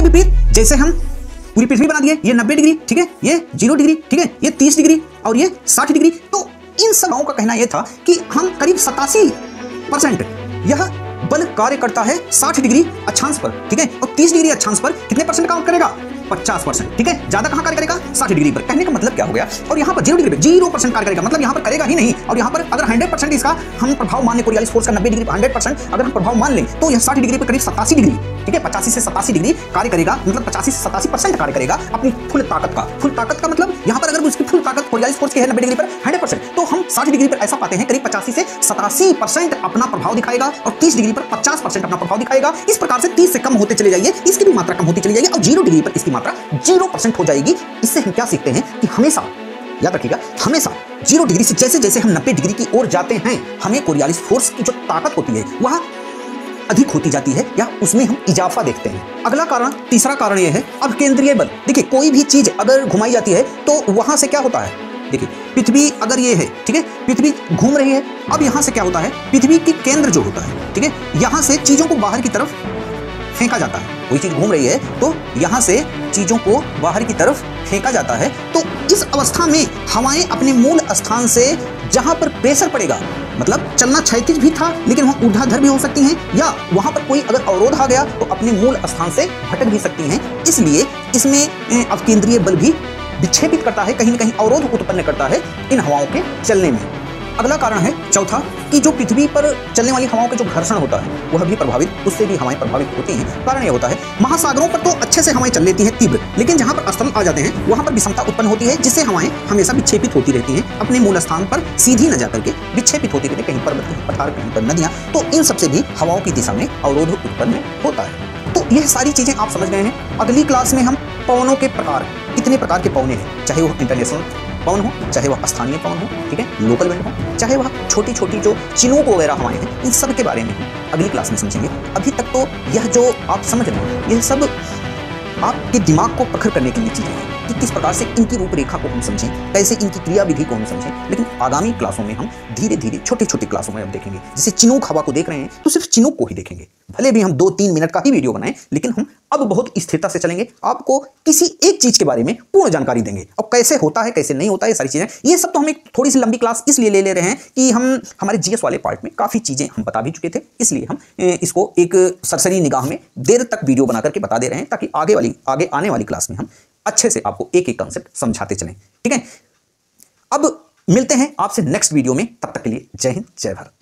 विपरीत जैसे हम पूरी पृथ्वी बना दिए, ये 90 डिग्री, ठीक है, ये 0 डिग्री, ठीक है, ये 30 डिग्री और ये 60 डिग्री। तो इन सब का कहना यह था कि हम करीब 87% यह बल कार्य करता है 60 डिग्री अक्षांश पर, ठीक है, और 30 डिग्री अक्षांश पर कितने परसेंट काम करेगा? 50%, ठीक है। ज्यादा कहां कार्य करेगा? 60 डिग्री पर। कहने का मतलब क्या हो गया? और यहां पर 0 डिग्री पे 0% कार्य करेगा, मतलब यहां पर करेगा ही नहीं। और यहां पर अगर 100% इसका हम प्रभाव मान लें, कोरियोलिस फोर्स का 90 डिग्री 100% अगर हम प्रभाव मान लें, तो यह 60 डिग्री पर करीब 87 डिग्री, ठीक है, 85 से 87 डिग्री कार्य करेगा, मतलब 85 से 87% कार्य करेगा अपनी फुल ताकत का। फुल ताकत का मतलब यहां पर अगर उसकी फुल ताकत कोरियोलिस फोर्स की है 90 डिग्री पर 100%, तो हम 60 डिग्री पर ऐसा पाते हैं करीब 85 से 87% अपना प्रभाव दिखाएगा और 30 डिग्री पर 50% अपना प्रभाव दिखाएगा। इस प्रकार से 30 से कम होते चले जाइए, इसकी भी मात्रा कम होती चली जाएगी और 0 डिग्री पर इसकी मात्रा 0% हो जाएगी। इससे हम क्या सीखते हैं कि हमेशा याद रखिएगा, हमेशा 0 डिग्री से जैसे जैसे हम 90 डिग्री की ओर जाते हैं, हमें कोरियोलिस फोर्स की जो ताकत होती है वह अधिक होती जाती है या उसमें हम इजाफा देखते हैं। अगला कारण, तीसरा कारण यह है अब केंद्रीय बल। देखिए कोई भी चीज अगर घुमाई जाती है तो वहां से क्या होता है? देखिए पृथ्वी अगर ये है, ठीक है, पृथ्वी घूम रही है, अब यहां से क्या होता है? पृथ्वी की केंद्र जो होता है, ठीक है, यहां से चीजों को बाहर की तरफ फेंका जाता है। कोई चीज घूम रही है तो यहां से चीजों को बाहर की तरफ फेंका जाता है। तो इस अवस्था में हवाएं अपने मूल स्थान से जहां पर प्रेशर पड़ेगा, मतलब चलना क्षैतिज भी था लेकिन वहां ऊर्ध्वाधर भी हो सकती हैं, या वहां पर कोई अगर अवरोध आ गया तो अपने मूल स्थान से भटक भी सकती हैं। इसलिए इसमें अपकेंद्रीय बल भी विक्षेपित करता है, कहीं ना कहीं अवरोध उत्पन्न करता है इन हवाओं के चलने में। अगला कारण है चौथा कि जो पृथ्वी पर चलने वाली हवाओं का जो घर्षण होता है वह भी प्रभावित, उससे भी हवाएं प्रभावित होती हैं। कारण यह होता है महासागरों पर तो अच्छे से हवाएं चल लेती हैं तीव्र, लेकिन जहां पर स्थल आ जाते हैं वहां पर विषमता उत्पन्न होती है, जिससे हवाएं हमेशा विक्षेपित होती रहती हैं, अपने मूल स्थान पर सीधी न जाकर के विक्षेपित होती रहती है, कहीं पर्वत, कहीं पठार, कहीं पर नदियां। तो इन सबसे भी हवाओं की दिशा में अवरोध उत्पन्न होता है। तो यह सारी चीजें आप समझ गए हैं। अगली क्लास में हम पवनों के प्रकार, कितने प्रकार के पवने हैं, चाहे वो इंटरनेशनल पवन हो, चाहे वह स्थानीय पवन हो, ठीक है, लोकल विंड हो, चाहे वह छोटी छोटी जो चिनूक वगैरह हवाएं हैं, इन सब के बारे में अगली क्लास में समझेंगे। अभी तक तो यह जो आप समझ रहे हैं यह सब आपके दिमाग को प्रखर करने के लिए चीजें हैं कि किस प्रकार से इनकी रूपरेखा को हम समझें, कैसे इनकी क्रियाविधि को हम समझें। लेकिन आगामी क्लासों में हम धीरे धीरे छोटे छोटे क्लासों में अब देखेंगे। जैसे चिनूक हवा को देख रहे हैं तो सिर्फ चिनूक को ही देखेंगे, भले भी हम 2-3 मिनट का ही वीडियो बनाएं, लेकिन हम अब बहुत स्थिरता से चलेंगे, आपको किसी एक चीज के बारे में पूर्ण जानकारी देंगे। अब कैसे होता है, कैसे नहीं होता है, ये सारी चीजें, ये सब तो हम एक थोड़ी सी लंबी क्लास इसलिए ले रहे हैं कि हम हमारे जीएस वाले पार्ट में काफी चीजें हम बता भी चुके थे, इसलिए हम इसको एक सरसरी निगाह में देर तक वीडियो बना करके बता दे रहे हैं, ताकि आगे आने वाली क्लास में हम अच्छे से आपको एक एक कॉन्सेप्ट समझाते चलें। ठीक है, अब मिलते हैं आपसे नेक्स्ट वीडियो में, तब तक के लिए जय हिंद, जय भारत।